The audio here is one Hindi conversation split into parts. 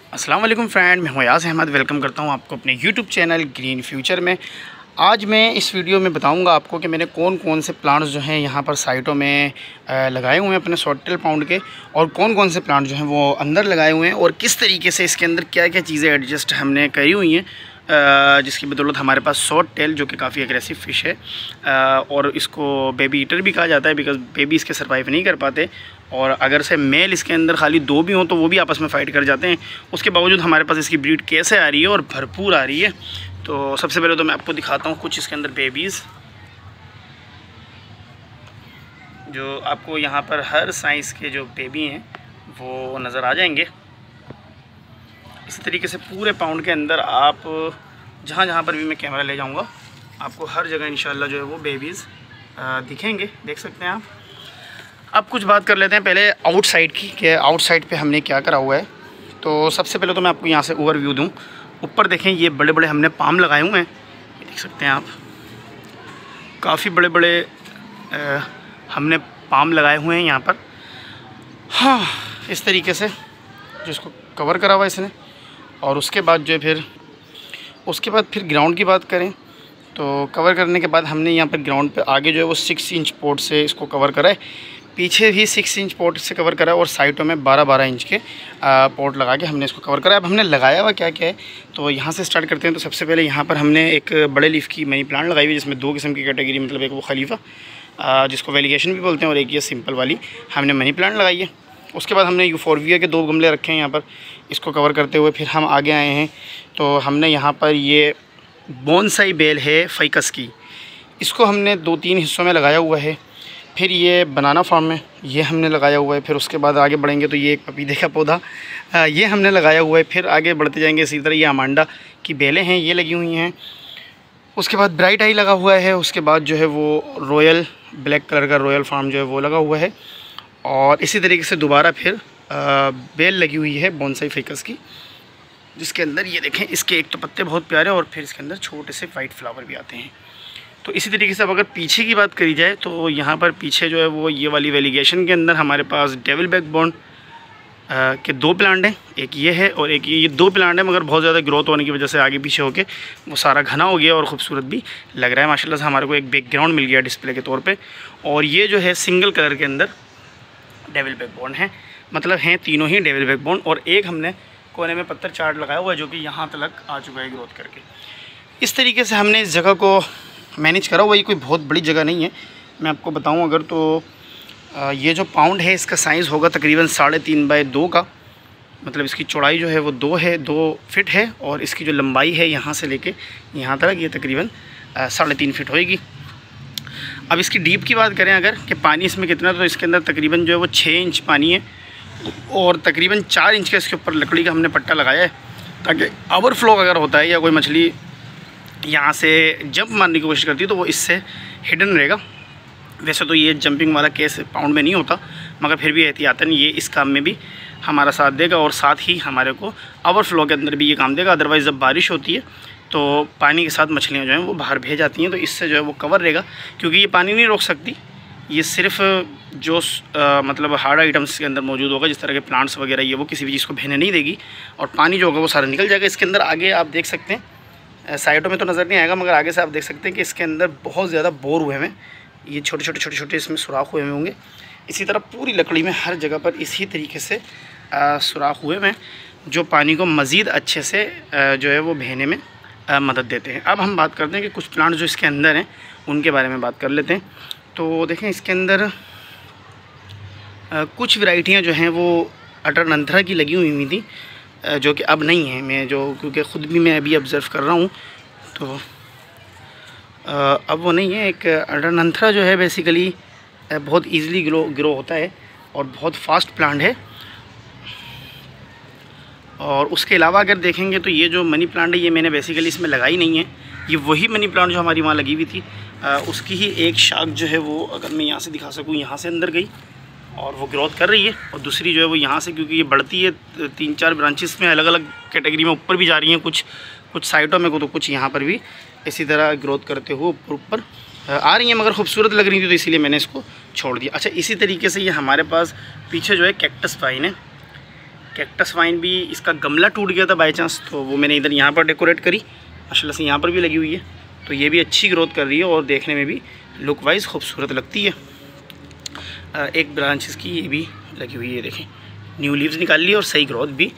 अस्सलाम वालेकुम फ्रेंड, मैं यास अहमद वेलकम करता हूं आपको अपने यूट्यूब चैनल ग्रीन फ्यूचर में। आज मैं इस वीडियो में बताऊंगा आपको कि मैंने कौन कौन से प्लांट्स जो हैं यहां पर साइटों में लगाए हुए हैं अपने सॉफ्टेल पाउंड के, और कौन कौन से प्लांट जो हैं वो अंदर लगाए हुए हैं, और किस तरीके से इसके अंदर क्या क्या चीज़ें एडजस्ट हमने करी हुई हैं जिसकी बदौलत हमारे पास शॉर्ट टेल जो कि काफ़ी एग्रेसिव फ़िश है, और इसको बेबी ईटर भी कहा जाता है बिकॉज़ बेबी इसके सर्वाइव नहीं कर पाते, और अगर से मेल इसके अंदर खाली दो भी हों तो वो भी आपस में फ़ाइट कर जाते हैं। उसके बावजूद हमारे पास इसकी ब्रीड कैसे आ रही है और भरपूर आ रही है। तो सबसे पहले तो मैं आपको दिखाता हूँ कुछ इसके अंदर बेबीज़, जो आपको यहाँ पर हर साइज़ के जो बेबी हैं वो नज़र आ जाएंगे। इसी तरीके से पूरे पाउंड के अंदर आप जहाँ जहाँ पर भी मैं कैमरा ले जाऊँगा आपको हर जगह इंशाल्लाह जो है वो बेबीज़ दिखेंगे, देख सकते हैं आप। अब कुछ बात कर लेते हैं पहले आउटसाइड की, कि आउटसाइड पे हमने क्या करा हुआ है। तो सबसे पहले तो मैं आपको यहाँ से ओवरव्यू दूँ। ऊपर देखें, ये बड़े बड़े हमने पाम लगाए हुए हैं, ये देख सकते हैं आप। काफ़ी बड़े बड़े हमने पाम लगाए हुए हैं यहाँ पर। हाँ, इस तरीके से जिसको कवर करा हुआ है इसने। और उसके बाद जो है फिर ग्राउंड की बात करें तो कवर करने के बाद हमने यहाँ पर ग्राउंड पे आगे जो है वो 6 इंच पोर्ट से इसको कवर करा है, पीछे भी 6 इंच पोर्ट से कवर करा है, और साइडों में 12-12 इंच के पोर्ट लगा के हमने इसको कवर करा है। अब हमने लगाया हुआ क्या क्या है, तो यहाँ से स्टार्ट करते हैं। तो सबसे पहले यहाँ पर हमने एक बड़े लीफ की मनी प्लांट लगाई हुई है, जिसमें 2 किस्म की कैटेगरी, मतलब एक वो खलीफा जिसको वेलीगेशन भी बोलते हैं, और एक ये सिंपल वाली हमने मनी प्लांट लगाई है। उसके बाद हमने यूफोरबिया के 2 गमले रखे हैं यहाँ पर, इसको कवर करते हुए फिर हम आगे आए हैं। तो हमने यहाँ पर ये बोनसाई बेल है फ़ाइकस की, इसको हमने 2-3 हिस्सों में लगाया हुआ है। फिर ये बनाना फार्म में ये हमने लगाया हुआ है। फिर उसके बाद आगे बढ़ेंगे तो ये एक पपीते का पौधा ये हमने लगाया हुआ है। फिर आगे बढ़ते जाएंगे इसी तरह ये अमांडा की बेलें हैं, ये लगी हुई हैं। उसके बाद ब्राइट आई लगा हुआ है। उसके बाद जो है वो रॉयल ब्लैक कलर का रॉयल फार्म जो है वो लगा हुआ है। और इसी तरीके से दोबारा फिर बेल लगी हुई है बोनसाई फ़ाइकस की, जिसके अंदर ये देखें, इसके एक तो पत्ते बहुत प्यारे और फिर इसके अंदर छोटे से वाइट फ्लावर भी आते हैं। तो इसी तरीके से अब अगर पीछे की बात करी जाए तो यहाँ पर पीछे जो है वो ये वाली वेलीगेशन के अंदर हमारे पास डेविल बैकबोन के 2 प्लांट हैं, एक ये है और एक ये 2 प्लांट हैं, मगर बहुत ज़्यादा ग्रोथ होने की वजह से आगे पीछे होके वो सारा घना हो गया और ख़ूबसूरत भी लग रहा है। माशाल्लाह से हमारे को एक बैकग्राउंड मिल गया डिस्प्ले के तौर पर। और ये जो है सिंगल कलर के अंदर डेविल बैकबोन है, मतलब हैं तीनों ही डेविल बैकबोन। और एक हमने कोने में पत्थर चार्ट लगाया हुआ है जो कि यहाँ तक आ चुका है ग्रोथ करके। इस तरीके से हमने इस जगह को मैनेज करा हुआ। ये कोई बहुत बड़ी जगह नहीं है, मैं आपको बताऊं अगर तो ये जो पाउंड है इसका साइज़ होगा तकरीबन 3.5 बाय 2 का, मतलब इसकी चौड़ाई जो है वो 2 फिट है, और इसकी जो लंबाई है यहाँ से लेके यहाँ तक ये तकरीबन 3.5 फिट होएगी। अब इसकी डीप की बात करें अगर कि पानी इसमें कितना, तो इसके अंदर तकरीबन जो है वो 6 इंच पानी है, और तकरीबन 4 इंच का इसके ऊपर लकड़ी का हमने पट्टा लगाया है, ताकि ओवरफ्लो अगर होता है या कोई मछली यहाँ से जंप मारने की कोशिश करती है तो वो इससे हिडन रहेगा। वैसे तो ये जंपिंग वाला केस पाउंड में नहीं होता, मगर फिर भी एहतियातन ये इस काम में भी हमारा साथ देगा, और साथ ही हमारे को ओवरफ्लो के अंदर भी ये काम देगा। अदरवाइज़ जब बारिश होती है तो पानी के साथ मछलियाँ जो हैं वो बाहर भेज जाती हैं, तो इससे जो है वो कवर रहेगा, क्योंकि ये पानी नहीं रोक सकती। ये सिर्फ जो मतलब हार्ड आइटम्स के अंदर मौजूद होगा, जिस तरह के प्लांट्स वगैरह, ये वो किसी भी चीज़ को बहने नहीं देगी, और पानी जो होगा वो सारा निकल जाएगा। इसके अंदर आगे आप देख सकते हैं, साइडों में तो नज़र नहीं आएगा, मगर आगे से आप देख सकते हैं कि इसके अंदर बहुत ज़्यादा बोर हुए हैं। ये छोटे छोटे इसमें सुराख हुए होंगे। इसी तरह पूरी लकड़ी में हर जगह पर इसी तरीके से सुराख हुए हैं, जो पानी को मज़ीद अच्छे से जो है वो बहने में मदद देते हैं। अब हम बात करते हैं कि कुछ प्लांट जो इसके अंदर हैं उनके बारे में बात कर लेते हैं। तो देखें, इसके अंदर कुछ वैरायटियां जो हैं वो अटरनंथरा की लगी हुई थी, जो कि अब नहीं है। मैं जो क्योंकि ख़ुद भी मैं अभी ऑब्ज़र्व कर रहा हूँ, तो अब वो नहीं है। एक अटरनंथरा जो है बेसिकली बहुत ईज़िली ग्रो होता है और बहुत फास्ट प्लांट है। और उसके अलावा अगर देखेंगे तो ये जो मनी प्लांट है ये मैंने बेसिकली इसमें लगाई नहीं है। ये वही मनी प्लांट जो हमारी वहाँ लगी हुई थी, उसकी ही एक शाख जो है वो, अगर मैं यहाँ से दिखा सकूँ, यहाँ से अंदर गई और वो ग्रोथ कर रही है, और दूसरी जो है वो यहाँ से, क्योंकि ये बढ़ती है 3-4 ब्रांचेस में अलग अलग कैटेगरी में ऊपर भी जा रही हैं, कुछ साइडों में को, तो कुछ यहाँ पर भी इसी तरह ग्रोथ करते हुए ऊपर आ रही हैं, मगर खूबसूरत लग रही थी तो इसीलिए मैंने इसको छोड़ दिया। अच्छा, इसी तरीके से ये हमारे पास पीछे जो है कैक्टस पाइन है। कैक्टस वाइन भी, इसका गमला टूट गया था बाई चांस, तो वो मैंने इधर यहाँ पर डेकोरेट करी, माशाल्लाह से यहाँ पर भी लगी हुई है। तो ये भी अच्छी ग्रोथ कर रही है और देखने में भी लुक वाइज खूबसूरत लगती है। एक ब्रांच इसकी ये भी लगी हुई है, देखें न्यू लीव्स निकाल ली और सही ग्रोथ भी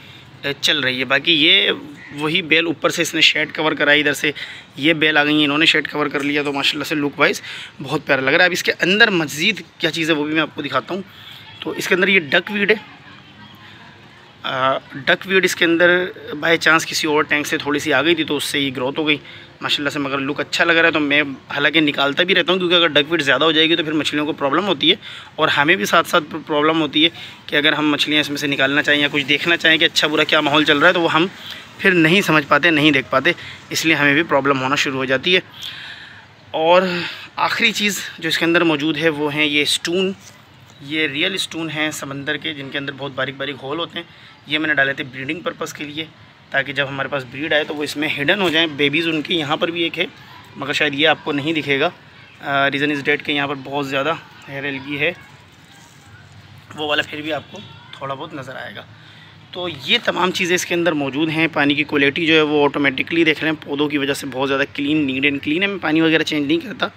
चल रही है। बाकी ये वही बेल ऊपर से इसने शेड कवर करा, इधर से ये बेल आ गई है, इन्होंने शेड कवर कर लिया, तो माशाल्लाह से लुक वाइज बहुत प्यारा लग रहा है। अब इसके अंदर मज़ीद क्या चीज़ है वो भी मैं आपको दिखाता हूँ। तो इसके अंदर ये डकवीड है, डकवीड इसके अंदर बाय चांस किसी और टैंक से थोड़ी सी आ गई थी तो उससे ये ग्रोथ हो गई माशाल्लाह से, मगर लुक अच्छा लग रहा है। तो मैं हालांकि निकालता भी रहता हूँ, क्योंकि अगर डकवीड ज़्यादा हो जाएगी तो फिर मछलियों को प्रॉब्लम होती है और हमें भी साथ साथ प्रॉब्लम होती है कि अगर हम मछलियाँ इसमें से निकालना चाहें या कुछ देखना चाहें कि अच्छा बुरा क्या माहौल चल रहा है, तो वो हम फिर नहीं समझ पाते, नहीं देख पाते, इसलिए हमें भी प्रॉब्लम होना शुरू हो जाती है। और आखिरी चीज़ जो इसके अंदर मौजूद है वो हैं ये स्टून, ये रियल स्टून हैं समंदर के, जिनके अंदर बहुत बारीक बारीक होल होते हैं। ये मैंने डाले थे ब्रीडिंग पर्पज़ के लिए, ताकि जब हमारे पास ब्रीड आए तो वो इसमें हिडन हो जाएं। बेबीज़ उनकी यहाँ पर भी एक है, मगर शायद ये आपको नहीं दिखेगा, रीज़न इज़ डेट के यहाँ पर बहुत ज़्यादा हेयर एलगी है, वो वाला फिर भी आपको थोड़ा बहुत नज़र आएगा। तो ये तमाम चीज़ें इसके अंदर मौजूद हैं। पानी की क्वालिटी जो है वो ऑटोमेटिकली देख रहे हैं, पौधों की वजह से बहुत ज़्यादा क्लीन, नीट एंड क्लीन है। मैं पानी वगैरह चेंज नहीं करता,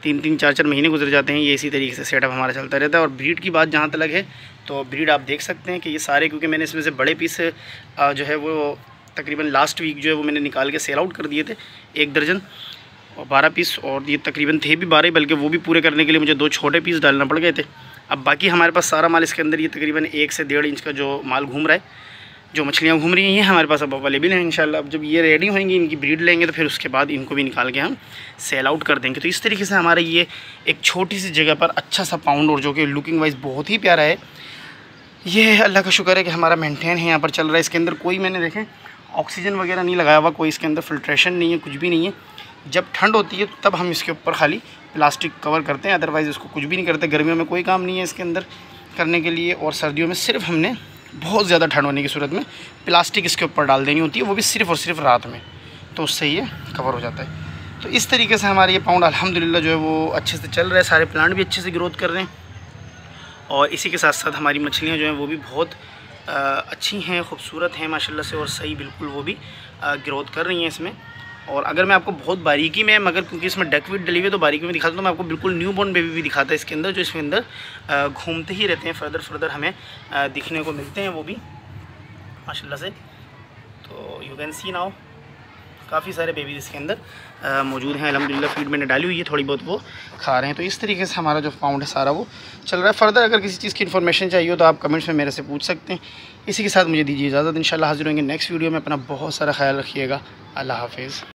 3-3 4-4 महीने गुजर जाते हैं, ये इसी तरीके से सेटअप हमारा चलता रहता है। और ब्रीड की बात जहाँ तक है तो ब्रीड आप देख सकते हैं कि ये सारे, क्योंकि मैंने इसमें से बड़े पीस जो है वो तकरीबन लास्ट वीक जो है वो मैंने निकाल के सेल आउट कर दिए थे, 1 दर्जन और 12 पीस, और ये तकरीबन थे भी 12, बल्कि वो भी पूरे करने के लिए मुझे 2 छोटे पीस डालना पड़ गए थे। अब बाकी हमारे पास सारा माल इसके अंदर, ये तकरीबन 1 से 1.5 इंच का जो माल घूम रहा है, जो मछलियाँ घूम रही हैं हमारे पास अब अवेलेबल हैं इंशाल्लाह। अब जब ये रेडी होंगी, इनकी ब्रीड लेंगे, तो फिर उसके बाद इनको भी निकाल के हम सेल आउट कर देंगे। तो इस तरीके से हमारा ये एक छोटी सी जगह पर अच्छा सा पाउंड, और जो कि लुकिंग वाइज बहुत ही प्यारा है, ये अल्लाह का शुक्र है कि हमारा मेंटेन है, यहाँ पर चल रहा है। इसके अंदर कोई, मैंने देखें ऑक्सीजन वगैरह नहीं लगाया हुआ, कोई इसके अंदर फिल्ट्रेशन नहीं है, कुछ भी नहीं है। जब ठंड होती है तब हम इसके ऊपर खाली प्लास्टिक कवर करते हैं, अदरवाइज़ इसको कुछ भी नहीं करते। गर्मियों में कोई काम नहीं है इसके अंदर करने के लिए, और सर्दियों में सिर्फ हमने बहुत ज़्यादा ठंड होने की सूरत में प्लास्टिक इसके ऊपर डाल देनी होती है, वो भी सिर्फ़ और सिर्फ रात में, तो उससे ये कवर हो जाता है। तो इस तरीके से हमारे ये पाउंड अल्हम्दुलिल्लाह जो है वो अच्छे से चल रहा है, सारे प्लांट भी अच्छे से ग्रोथ कर रहे हैं, और इसी के साथ साथ हमारी मछलियाँ जो हैं वो भी बहुत अच्छी हैं, खूबसूरत हैं माशाल्लाह से, और सही बिल्कुल वो भी ग्रोथ कर रही हैं इसमें। और अगर मैं आपको बहुत बारीकी में, मगर क्योंकि इसमें डकवीड डली हुई है तो बारीकी में दिखाता हूँ, तो मैं आपको बिल्कुल न्यू बॉर्न बेबी भी दिखाता है इसके अंदर, जो इसके अंदर घूमते ही रहते हैं, फर्दर हमें दिखने को मिलते हैं वो भी माशाल्लाह से। तो यू कैन सी नाउ काफ़ी सारे बेबीज़ इसके अंदर मौजूद हैं अल्हम्दुलिल्लाह। फीड मैंने डाली हुई है, थोड़ी बहुत वो खा रहे हैं। तो इस तरीके से हमारा जो पाउंड है सारा वो चल रहा है। फर्दर अगर किसी चीज़ की इन्फॉर्मेशन चाहिए हो तो आप कमेंट्स में मेरे से पूछ सकते हैं। इसी के साथ मुझे दीजिए इजाज़त, इंशाल्लाह हाज़िर होंगे नेक्स्ट वीडियो में। अपना बहुत सारा ख्याल रखिएगा। अल्लाह हाफिज़।